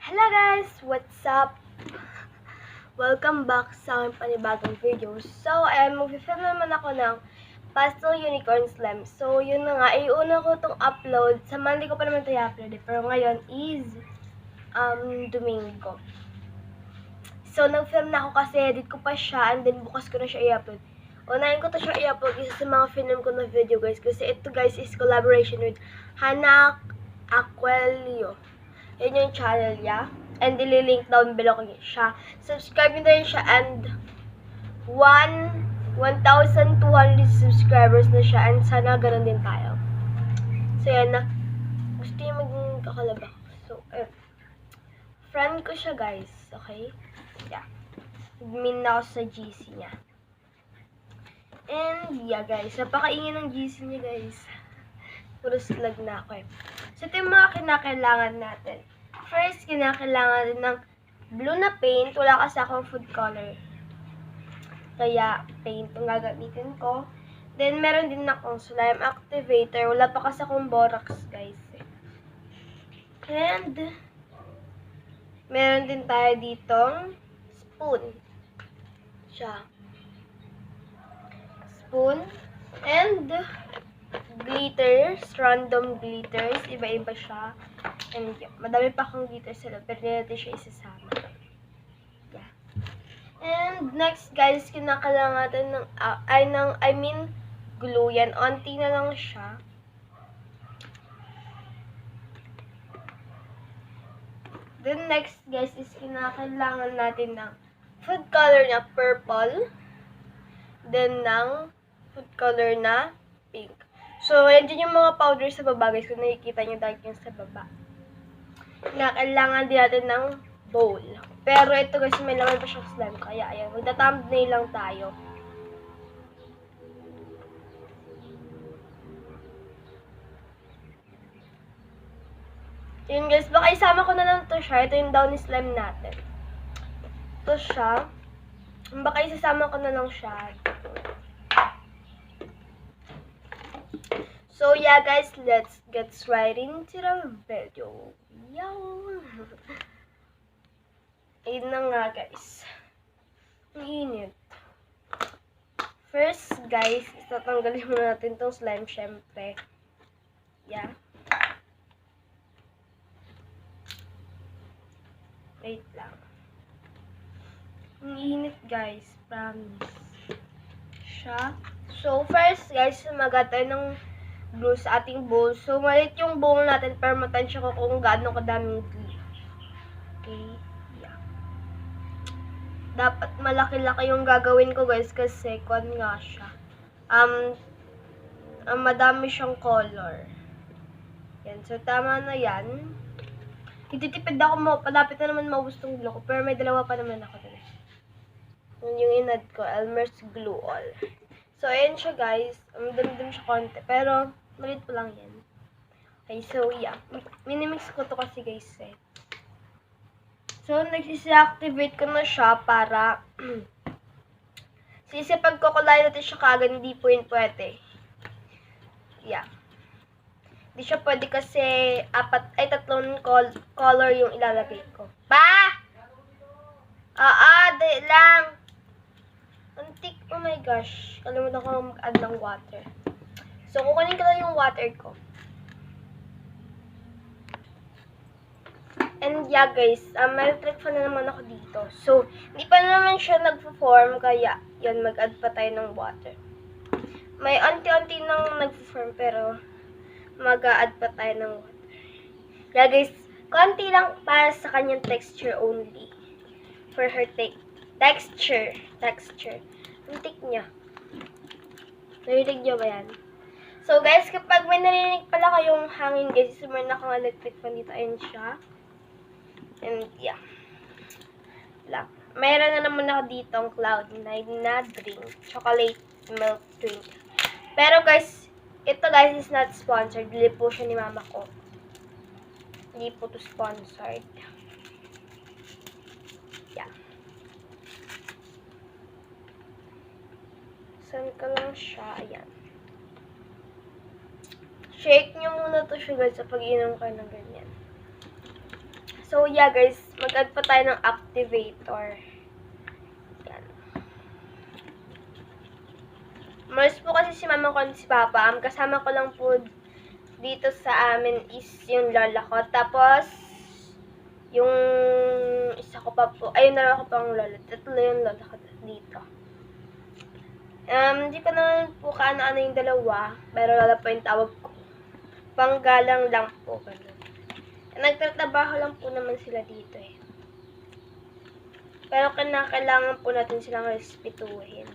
Hello guys! What's up? Welcome back sa aking panibagong video. So, mag-film naman ako ng Pastel Unicorn Slime. So, yun na nga. Iuna ko itong upload. Sa Monday ko pa naman ito i-upload. Pero ngayon is Domingo. So, nag-film na ako kasi edit ko pa siya and then bukas ko na siya i-upload. Unahin ko to siya i-upload isa sa mga film ko na video guys. Kasi ito guys is collaboration with Hana Aquelio. Yun yung channel niya. And ililink down below ko siya. Subscribe nyo rin siya and 1,200 subscribers na siya. And sana ganun din tayo. So yan na. Gusto yung maging kakalab ako. So, friend ko siya guys. Okay? Yeah. Admin na ako sa GC niya. And yeah guys. Napakaingin ng GC niya guys. Puro slag na ako eh. So, ito yung mga kinakailangan natin. First, kinakailangan din ng blue na paint. Wala kasi akong food color. Kaya, paint yung gagamitin ko. Then, meron din akong slime activator. Wala pa kasi akong borax, guys. And, meron din tayo ditong spoon. Siya. Spoon. And, glitters, random glitters, iba-iba siya. And yeah, madami pa akong glitters sa loob, pero hindi natin siya isasama. Yeah. And next guys, kinakailangan natin ng, glue yan. Onti na lang siya. Then next guys is kinakailangan natin ng food color na purple. Then ng food color na pink. So, yan din yung mga powder sa baba, guys. Kung nakikita nyo dahil yung sa baba. Na kailangan din natin ng bowl. Pero ito, guys, may laman pa siyang slime. Kaya, ayan. Magta-thumbnail lang tayo. Yun, guys. Baka isama ko na lang ito siya. Ito yung downy slime natin. Ito siya. Baka isasama ko na lang siya. So, yeah, guys, let's get right into the video. Yow! Ayun na nga, guys. Ang init. First, guys, tatanggalin muna natin itong slime, syempre. Yeah. Wait lang. Ang init, guys. Promise. Siya. So, first, guys, magat tayo ng glue sa ating bowl. So, maliit yung bowl natin para matansya ko kung gaano kadaming glue. Okay? Yeah. Dapat malaki-laki yung gagawin ko, guys, kasi kwan nga siya. Madami siyang color. Yan. So, tama na yan. Ititipid ako palapit na naman maubos tong glue ko. Pero may dalawa pa naman ako dun. Yun yung inad ko. Elmer's Glue All. So, ayan siya guys. Dum-dum siya konti. Pero, malit pa lang yan. Okay, so yeah. Minimix ko to kasi guys eh. So, nagsisi-activate ko na siya para pag kukulay natin siya kagad, hindi po yun pwede. Yeah. Hindi siya pwede kasi tatlong color yung ilalagay ko. Ba! Di lang. Antik, oh my gosh. Kalimutan ko mag-add ng water. So, kukunin ko lang yung water ko. And yeah, guys, may trick pa na naman ako dito. So, hindi pa naman siya nag-form, kaya, yun, mag-add pa tayo ng water. May onti-onti nang nag-form, pero mag-add pa tayo ng water. Yeah, guys, konti lang para sa kanyang texture only. For her texture. Antik niya. Narinig niyo ba yan? So, guys, kapag may narinig pala kayong hangin, guys, sumayin akong electric fan dito. Ayun siya. And, yeah. Lang. Mayroon na naman ako dito ang Cloud9 na drink. Chocolate milk drink. Pero, guys, ito, guys, is not sponsored. Bili po siya ni mama ko. Hindi po to sponsored. Yeah. Saan ka lang siya? Ayan. Shake nyo muna to siya guys sa pag-inom kayo ng ganyan. So, yeah guys, mag-add pa tayo ng activator. Yan. Malis po kasi si mama ko at si papa. Kasama ko lang po dito sa amin is yung lola ko. Tapos, yung isa ko pa po, ayun na ako pang lola. Tatlo yung lola ko dito. Hindi ko naman po kaano-ano yung dalawa, pero lola po yung tawag ko. Panggalang lang po. Nagtatrabaho lang po naman sila dito eh. Pero kailangan po natin silang respetuhin.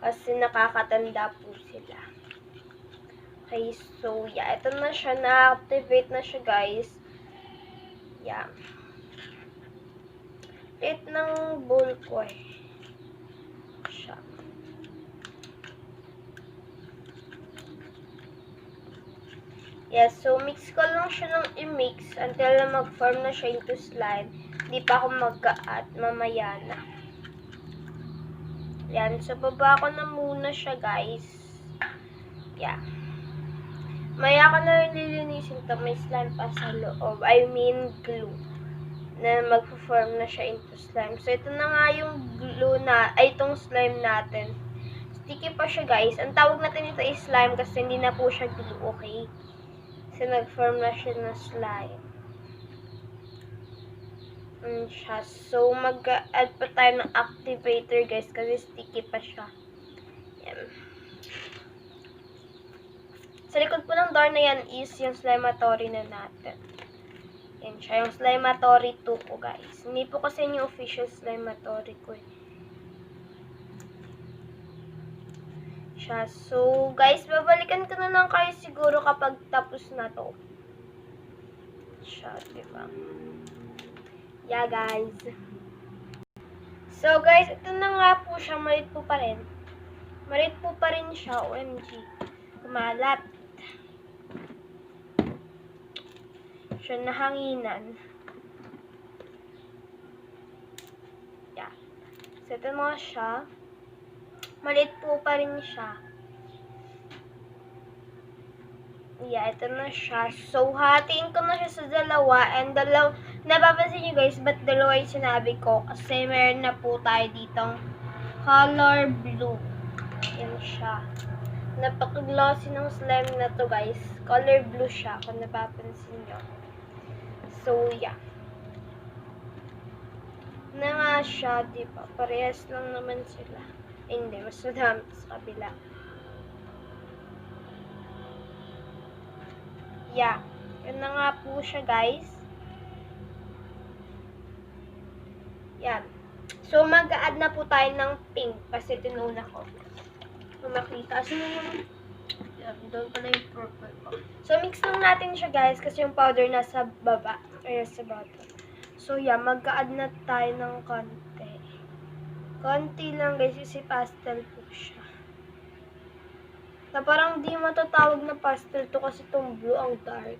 Kasi nakakatanda po sila. Okay, so yeah, ito na siya, na-activate na siya guys. Yeah. Liit ng bowl ko eh. Siya. Yes, so mix ko lang siya ng i-mix until na mag-form na siya into slime. Hindi pa ako mag-a-add, mamaya na. Yan, so baba ko na muna siya guys. Yeah. Maya ko na rin lilinisin to, may slime pa sa loob. I mean glue. Na mag-form na siya into slime. So ito na nga yung glue na, ay itong slime natin. Sticky pa siya guys. Ang tawag natin ito is slime kasi hindi na po siya glue, okay? Kasi nag-form na siya na slime. Siya. So, mag-add pa tayo ng activator, guys, kasi sticky pa siya. Yan. Sa likod po ng door na yan is yung slimatory na natin. Yan siya. Yung slimatory 2 ko, guys. Hindi po kasi yung official slimatory ko, eh. Siya. So, guys, babalikan ko na lang kayo siguro kapag tapos na to. Siya, diba? Yeah, guys. So, guys, ito na nga po siya. Malit po pa rin. Malit po pa rin siya. OMG. Kumalat. Siya nahanginan. Yeah. So, ito na siya. Malit po pa rin siya. Yeah, ito na siya. So, hatiin ko na siya sa dalawa. And napapansin nyo guys, ba't dalawa yung sinabi ko? Kasi meron na po tayo ditong color blue. Yan siya. Napaka-glossy ng slime na to guys. Color blue siya, kung napapansin nyo. So, yeah. Na nga siya, diba? Parehas lang naman sila. Hindi, mas madami sa kabila. Yeah. Yun na nga po siya, guys. Yan. So, mag-a-add na po tayo ng pink. Kasi tinuna ko. Kung makita. So, yan. Doon pala yung purple ko. So, mix lang natin siya, guys. Kasi yung powder nasa baba. Ay, nasa bottom. So, yeah. Mag-a-add na tayo ng konti. Konti lang guys, kasi pastel po siya. Na parang di matatawag na pastel to kasi itong blue ang dark.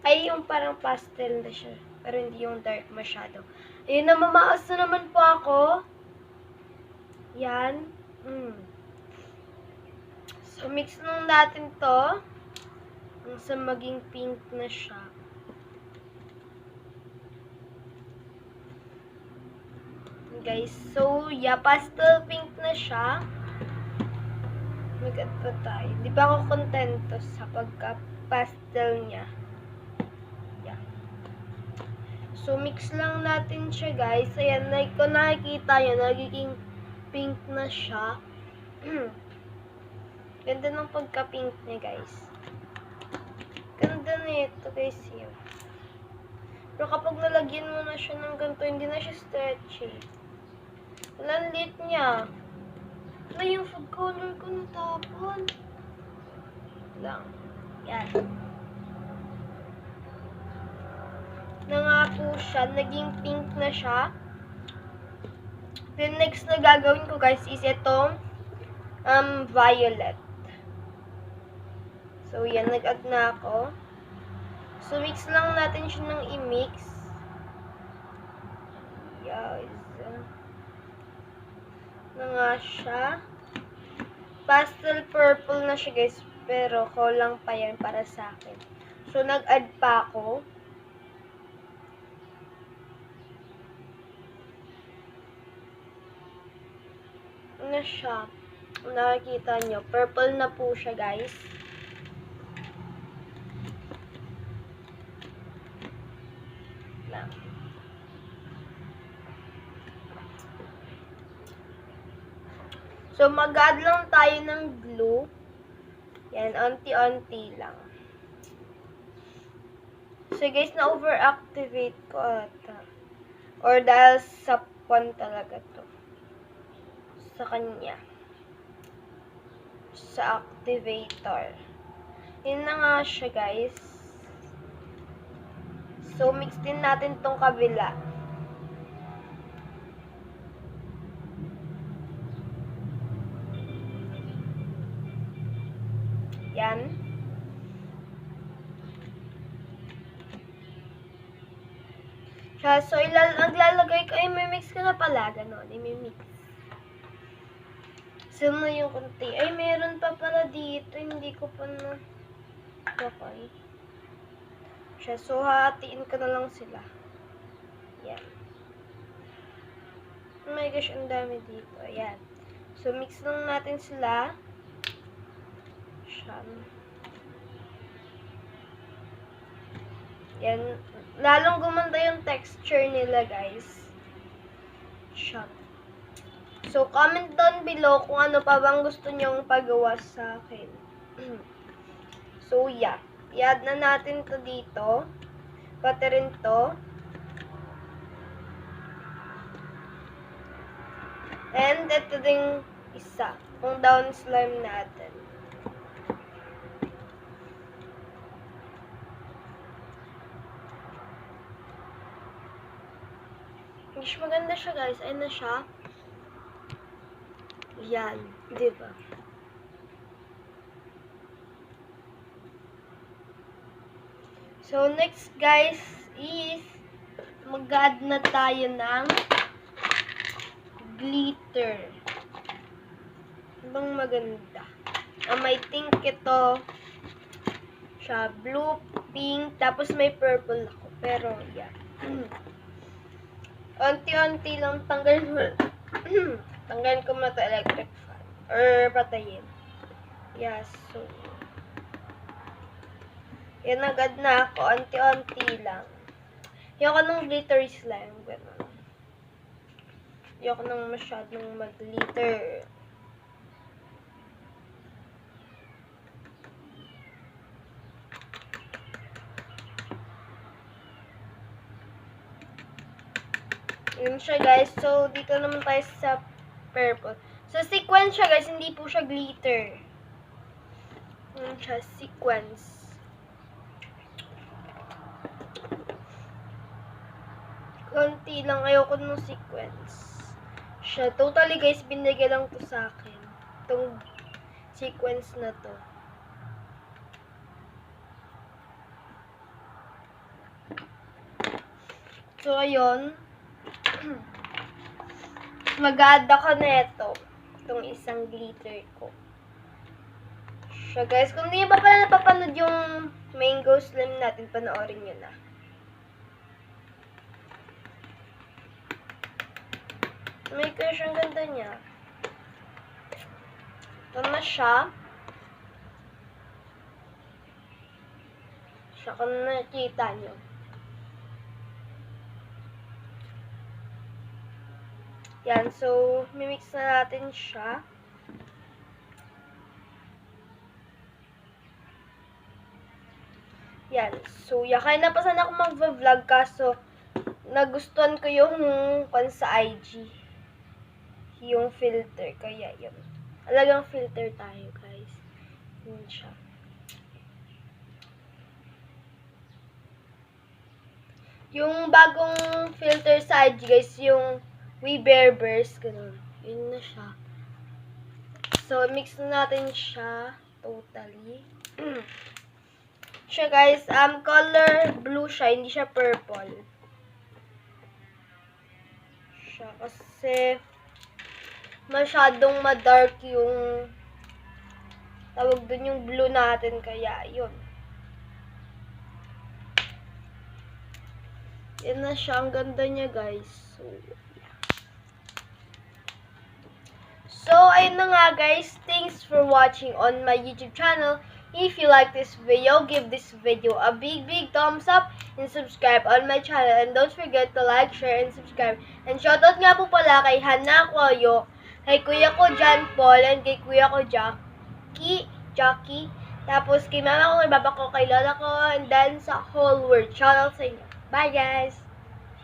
Ay, yung parang pastel na siya. Pero hindi yung dark masyado. Ayun na, mamaas na naman po ako. Yan. So, mix lang natin to. Sa maging pink na siya. Guys, so yeah, pastel pink na siya. Mag-add pa tayo. Di ba ako kontento sa pagka-pastel niya? Yeah. So, mix lang natin siya, guys. Ayan, like, kung nakikita nyo, nagiging pink na siya. Ganda ng pagka-pink niya, guys. Ganda na ito, guys, yun. Pero kapag nalagyan mo na siya ng ganito, hindi na siya stretchy. Walang lit niya. Wala yung food color ko natapon. Lang. Yan. Na nga po siya. Naging pink na siya. Then next na gagawin ko guys is itong violet. So yan. Nag-add na ako. So mix lang natin siya ng i-mix. Guys. Na nga siya. Pastel purple na siya guys, pero kulang pa yan para sa akin. So, nag-add pa ako. na siya. Kung nakikita nyo, purple na po siya, guys. So, mag-add lang tayo ng glue. Yan, onti-onti lang. So, guys, na-overactivate ko ata. Or dahil sa pon talaga to. Sa kanya. Sa activator. Yun na nga siya, guys. So, mix din natin tong kabila. Yan. So, naglalagay ko, may mix ka na pala, gano'n, i-mix. So, na yung kunti. Ay, meron pa pala dito, hindi ko pa na, okay. So, hatiin ko na lang sila. Yan. Oh my gosh, ang dami dito. Ayan. So, mix lang natin sila. Yan. Lalong gumanda yung texture nila, guys. So, comment down below kung ano pa bang gusto nyong pagawa sa akin. So, yeah. I-add na natin to dito. Pati rin to. And, ito ding isa. Kung down slime natin. Mas maganda siya, guys. Ayun na siya. Yan. Diba? So, next, guys, is mag-add na tayo ng glitter. Ibang maganda. May pink ito. Siya, blue, pink, tapos may purple ako. Pero, yeah. Unti-unti lang tanggalin ko muna ito electric fan. Or patayin. Yeah, so. Yan, agad na ako. Unti-unti lang. Ayoko nung glittery slime. Ganun. Ayoko nung masyadong mag-glitter. Yun siya, guys. So, dito naman tayo sa purple. So, sequence siya, guys. Hindi po siya glitter. Yun siya, sequence. Konti lang. Ayoko nung sequence. Siya, totally, guys, binigay lang to sa akin. Itong sequence na to. So, ayun. Mag-add ako neto. Itong isang glitter ko. So, guys, kung hindi pa pala napapanood yung mango slime natin, panoorin nyo na. May gosh, ang ganda niya. Ito na siya. Siya, kung nakikita nyo. Yan, so, mimix na natin siya. Yan, so, kaya na pa sana ako mag-vlog, kaso, nagustuhan ko yung sa IG. Yung filter, kaya yun. Alagang filter tayo, guys. Yun siya. Yung bagong filter sa IG, guys, yung We Bear Bears, ganun. Yun na siya. So, mix na natin siya totally. Siya, guys, color blue siya, hindi siya purple. Siya, kasi masyadong ma-dark yung tawag dun yung blue natin, kaya yun. Yan na siya, ang ganda niya, guys. So, So, ayun na nga guys. Thanks for watching on my YouTube channel. If you like this video, give this video a big thumbs up and subscribe on my channel. And don't forget to like, share, and subscribe. And shoutout nga po pala kay Hana Koyo, kay Kuya ko John Paul, and kay Kuya ko Jackie. Tapos kay mama ko, kay baba ko, kay lola ko, and then sa whole world. Shoutout sa inyo. Bye guys!